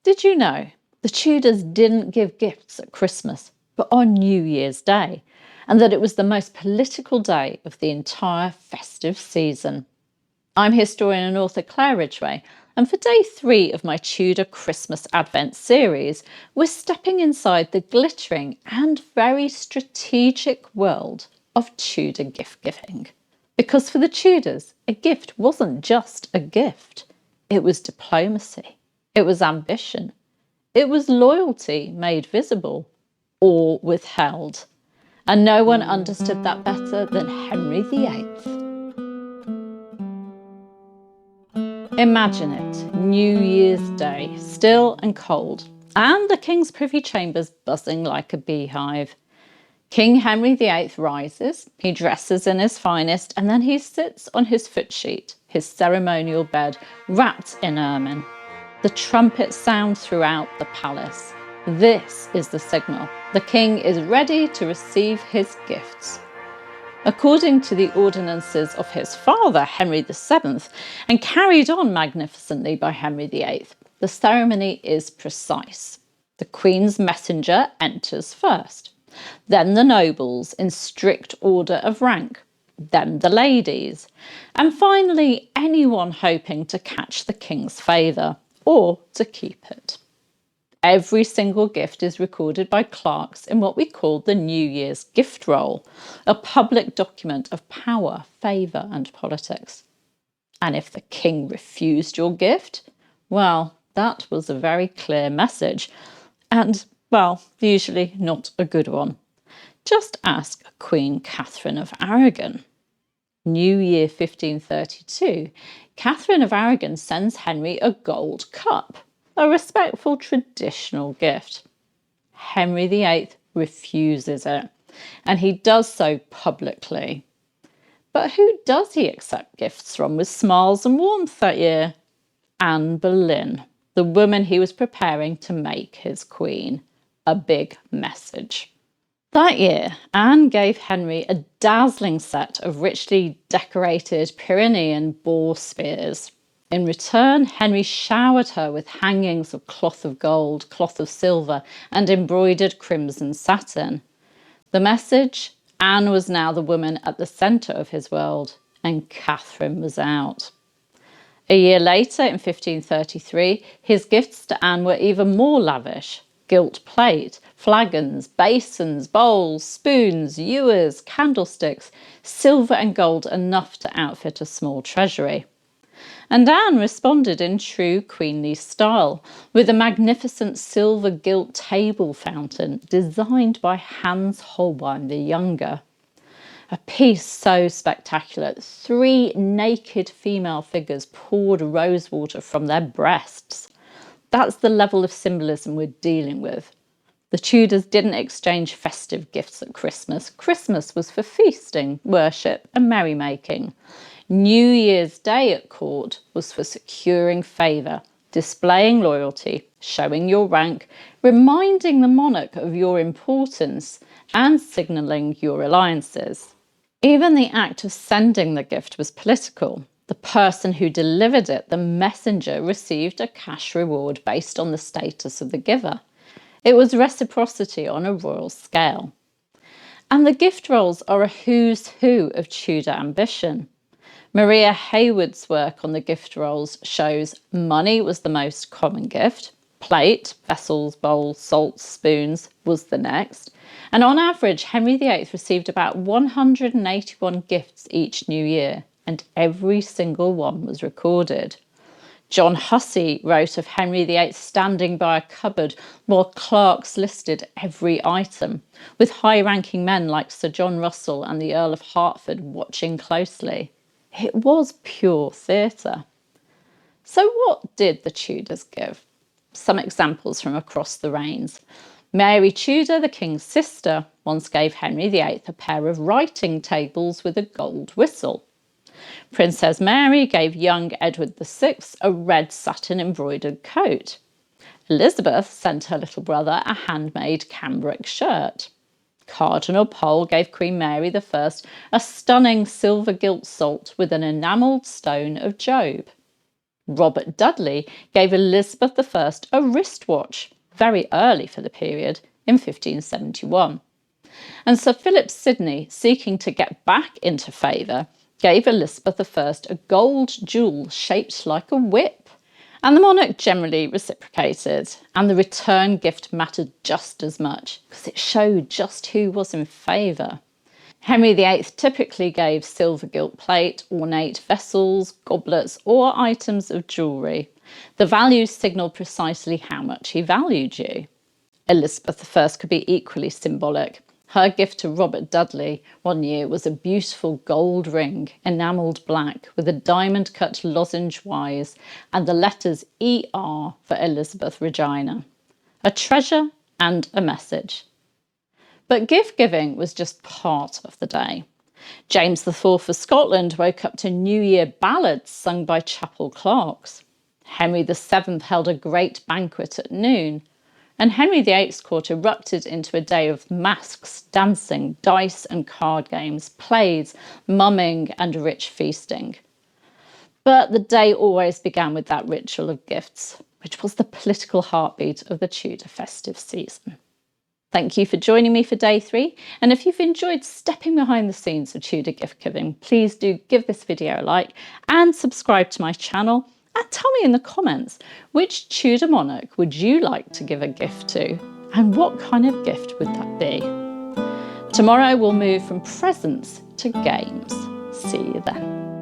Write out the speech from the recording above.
Did you know the Tudors didn't give gifts at Christmas, but on New Year's Day, and that it was the most political day of the entire festive season? I'm historian and author Claire Ridgway, and for day 3 of my Tudor Christmas Advent series, we're stepping inside the glittering and very strategic world of Tudor gift giving. Because for the Tudors, a gift wasn't just a gift. It was diplomacy. It was ambition. It was loyalty made visible or withheld. And no one understood that better than Henry VIII. Imagine it, New Year's Day, still and cold, and the King's privy chambers buzzing like a beehive. King Henry VIII rises, he dresses in his finest, and then he sits on his footsheet, his ceremonial bed, wrapped in ermine. The trumpets sound throughout the palace. This is the signal. The king is ready to receive his gifts. According to the ordinances of his father, Henry VII, and carried on magnificently by Henry VIII, the ceremony is precise. The Queen's messenger enters first, then the nobles in strict order of rank, then the ladies, and finally anyone hoping to catch the king's favour or to keep it. Every single gift is recorded by clerks in what we call the New Year's gift roll, a public document of power, favour and politics. And if the king refused your gift, well, that was a very clear message and, well, usually not a good one. Just ask Queen Catherine of Aragon. New Year 1532, Catherine of Aragon sends Henry a gold cup, a respectful traditional gift. Henry VIII refuses it, and he does so publicly. But who does he accept gifts from with smiles and warmth that year? Anne Boleyn, the woman he was preparing to make his queen. A big message. That year, Anne gave Henry a dazzling set of richly decorated Pyrenean boar spears. In return, Henry showered her with hangings of cloth of gold, cloth of silver, and embroidered crimson satin. The message? Anne was now the woman at the centre of his world, and Catherine was out. A year later, in 1533, his gifts to Anne were even more lavish. Gilt plate, flagons, basins, bowls, spoons, ewers, candlesticks, silver and gold enough to outfit a small treasury. And Anne responded in true queenly style, with a magnificent silver gilt table fountain designed by Hans Holbein the Younger. A piece so spectacular, 3 naked female figures poured rosewater from their breasts. That's the level of symbolism we're dealing with. The Tudors didn't exchange festive gifts at Christmas. Christmas was for feasting, worship and merrymaking. New Year's Day at court was for securing favour, displaying loyalty, showing your rank, reminding the monarch of your importance and signalling your alliances. Even the act of sending the gift was political. The person who delivered it, the messenger, received a cash reward based on the status of the giver. It was reciprocity on a royal scale. And the gift rolls are a who's who of Tudor ambition. Maria Hayward's work on the gift rolls shows money was the most common gift, plate, vessels, bowls, salts, spoons was the next, and on average Henry VIII received about 181 gifts each New Year, and every single one was recorded. John Hussey wrote of Henry VIII standing by a cupboard while clerks listed every item, with high-ranking men like Sir John Russell and the Earl of Hertford watching closely. It was pure theatre. So what did the Tudors give? Some examples from across the reigns. Mary Tudor, the king's sister, once gave Henry VIII a pair of writing tables with a gold whistle. Princess Mary gave young Edward VI a red satin embroidered coat. Elizabeth sent her little brother a handmade cambric shirt. Cardinal Pole gave Queen Mary I a stunning silver gilt salt with an enamelled stone of Job. Robert Dudley gave Elizabeth I a wristwatch, very early for the period, in 1571. And Sir Philip Sidney, seeking to get back into favour, gave Elizabeth I a gold jewel shaped like a whip. And the monarch generally reciprocated, and the return gift mattered just as much because it showed just who was in favour. Henry VIII typically gave silver gilt plate, ornate vessels, goblets, or items of jewellery. The values signalled precisely how much he valued you. Elizabeth I could be equally symbolic. Her gift to Robert Dudley one year was a beautiful gold ring, enamelled black, with a diamond-cut lozenge-wise and the letters ER for Elizabeth Regina. A treasure and a message. But gift-giving was just part of the day. James IV of Scotland woke up to New Year ballads sung by chapel clerks. Henry VII held a great banquet at noon. And Henry VIII's court erupted into a day of masks, dancing, dice and card games, plays, mumming and rich feasting. But the day always began with that ritual of gifts, which was the political heartbeat of the Tudor festive season. Thank you for joining me for day 3, and if you've enjoyed stepping behind the scenes of Tudor gift giving, please do give this video a like and subscribe to my channel. And tell me in the comments, which Tudor monarch would you like to give a gift to? And what kind of gift would that be? Tomorrow we'll move from presents to games. See you then.